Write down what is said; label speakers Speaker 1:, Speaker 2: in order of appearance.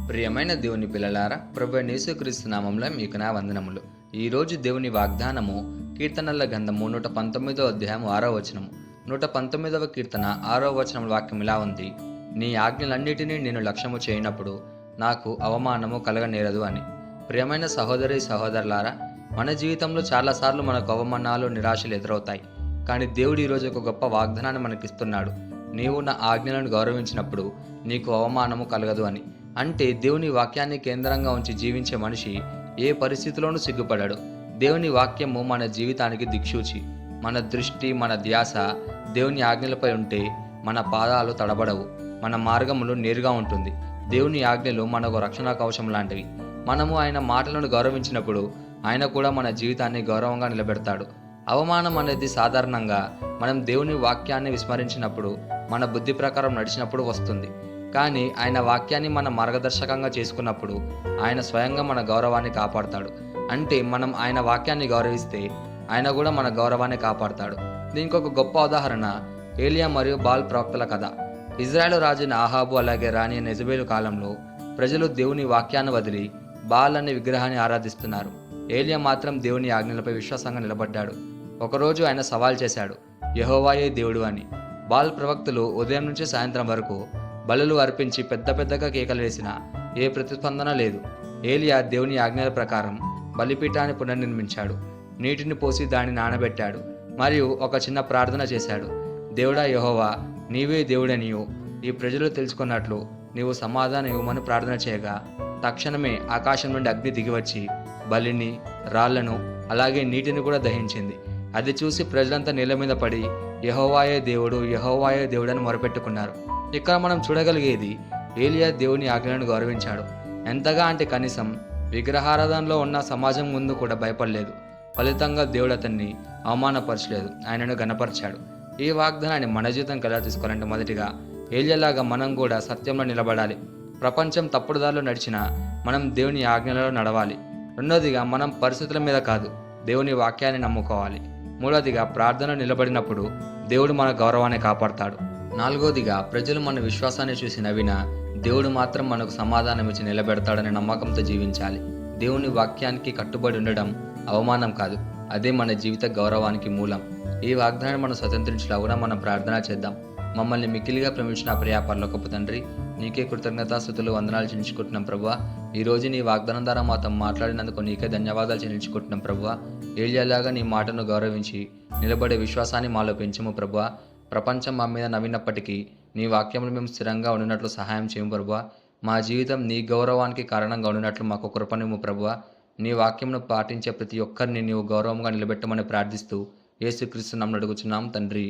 Speaker 1: ప్రియమైన దేవుని పిల్లలారా, ప్రభు యేసుక్రీస్తు నామంలో మీకు నా వందనములు. ఈరోజు దేవుని వాగ్దానము కీర్తనల గ్రంథము 119వ అధ్యాయం 6వ వచనము. 119వ కీర్తన 6వ వచనం వాక్యం ఇలా ఉంది: నీ ఆజ్ఞలన్నిటినీ నేను లక్ష్యము చేయనప్పుడు నాకు అవమానము కలగనేరదు అని. ప్రియమైన సహోదరి సహోదరులారా, మన జీవితంలో చాలాసార్లు మనకు అవమానాలు, నిరాశలు ఎదురవుతాయి. కానీ దేవుడు ఈరోజు ఒక గొప్ప వాగ్దానాన్ని మనకిస్తున్నాడు. నీవు నా ఆజ్ఞలను గౌరవించినప్పుడు నీకు అవమానము కలగదు అని. అంటే దేవుని వాక్యాన్ని కేంద్రంగా ఉంచి జీవించే మనిషి ఏ పరిస్థితిలోనూ సిగ్గుపడాడు. దేవుని వాక్యము మన జీవితానికి దిక్సూచి. మన దృష్టి, మన ధ్యాస దేవుని ఆజ్ఞలపై ఉంటే మన పాదాలు తడబడవు, మన మార్గములు నేరుగా ఉంటుంది. దేవుని ఆజ్ఞలు మనకు రక్షణ కవచం లాంటివి. మనము ఆయన మాటలను గౌరవించినప్పుడు ఆయన కూడా మన జీవితాన్ని గౌరవంగా నిలబెడతాడు. అవమానం అనేది సాధారణంగా మనం దేవుని వాక్యాన్ని విస్మరించినప్పుడు, మన బుద్ధి ప్రకారం నడిచినప్పుడు వస్తుంది. కానీ ఆయన వాక్యాన్ని మన మార్గదర్శకంగా చేసుకున్నప్పుడు ఆయన స్వయంగా మన గౌరవాన్ని కాపాడుతాడు. అంటే మనం ఆయన వాక్యాన్ని గౌరవిస్తే ఆయన కూడా మన గౌరవాన్ని కాపాడుతాడు. దీనికి ఒక గొప్ప ఉదాహరణ ఏలియా మరియు బాల్ ప్రవక్తల కథ. ఇజ్రాయేలు రాజైన ఆహాబు అలాగే రాణి అయిన యెజబెలు కాలంలో ప్రజలు దేవుని వాక్యాన్ని వదిలి బాల్ అనే విగ్రహాన్ని ఆరాధిస్తున్నారు. ఏలియా మాత్రం దేవుని ఆజ్ఞలపై విశ్వాసంగా నిలబడ్డాడు. ఒకరోజు ఆయన సవాల్ చేశాడు, యెహోవాయే దేవుడు అని. బాల్ ప్రవక్తలు ఉదయం నుంచి సాయంత్రం వరకు బలులు అర్పించి పెద్ద పెద్దగా కేకలు వేసినా ఏ ప్రతిస్పందన లేదు. ఏలియా దేవుని ఆజ్ఞల ప్రకారం బలిపీఠాన్ని పునర్నిర్మించాడు. నీటిని పోసి దాన్ని నానబెట్టాడు మరియు ఒక చిన్న ప్రార్థన చేశాడు. దేవుడా యెహోవా, నీవే దేవుడనియు ఈ ప్రజలు తెలుసుకున్నట్లు నీవు సమాధానం ఇవ్వమని ప్రార్థన చేయగా తక్షణమే ఆకాశం నుండి అగ్ని దిగివచ్చి బలిని, రాళ్లను అలాగే నీటిని కూడా దహించింది. అది చూసి ప్రజలంతా నీళ్ళ మీద పడి యెహోవాయే దేవుడు, యెహోవాయే దేవుడు అని మొరపెట్టుకున్నారు. ఇక్కడ మనం చూడగలిగేది ఏలియా దేవుని ఆజ్ఞలను గౌరవించాడు. ఎంతగా అంటే కనీసం విగ్రహారాధనలో ఉన్న సమాజం ముందు కూడా భయపడలేదు. ఫలితంగా దేవుడు అతన్ని అవమానపరచలేదు, ఆయనను గణపరిచాడు. ఈ వాగ్దానాన్ని మన జీవితంకి ఎలా తీసుకోవాలంటే, మొదటిగా ఏలియాలాగా మనం కూడా సత్యంలో నిలబడాలి. ప్రపంచం తప్పుడుదారిలో నడిచినా మనం దేవుని ఆజ్ఞలలో నడవాలి. రెండోదిగా మనం పరిస్థితుల మీద కాదు, దేవుని వాక్యాన్ని నమ్ముకోవాలి. మూడోదిగా ప్రార్థన నిలబడినప్పుడు దేవుడు మన గౌరవాన్ని కాపాడతాడు. నాలుగోదిగా ప్రజలు మన విశ్వాసాన్ని చూసి నవ్వినా దేవుడు మాత్రం మనకు సమాధానం ఇచ్చి నిలబెడతాడనే నమ్మకంతో జీవించాలి. దేవుని వాక్యానికి కట్టుబడి ఉండడం అవమానం కాదు, అదే మన జీవిత గౌరవానికి మూలం. ఈ వాగ్దానాన్ని మనం స్వతంత్రించలాగా మనం ప్రార్థన చేద్దాం. మమ్మల్ని మిక్కిలిగా ప్రేమించిన ప్రియ పరలోకపు తండ్రి, నీకే కృతజ్ఞతాస్తుతులు, వందనాలు చెల్లించుకుంటున్నాం ప్రభువా. ఈరోజు నీ వాగ్దానం ద్వారా మాతో మాట్లాడినందుకు నీకే ధన్యవాదాలు చెల్లించుకుంటున్నాం ప్రభువా. ఏలియాలాగా నీ మాటను గౌరవించి నిలబడే విశ్వాసాన్ని మాలో పెంచుము ప్రభువా. ప్రపంచం మా మీద నవ్వినప్పటికీ నీ వాక్యంలో మేము స్థిరంగా ఉండినట్లు సహాయం చేయము ప్రభువా. మా జీవితం నీ గౌరవానికి కారణంగా ఉండినట్లు మాకు కృపనివ్వు ప్రభువా. నీ వాక్యంను పాటించే ప్రతి ఒక్కరిని నీవు గౌరవంగా నిలబెట్టమని ప్రార్థిస్తూ యేసుక్రీస్తు నామమున అడుగుచున్నాం తండ్రి,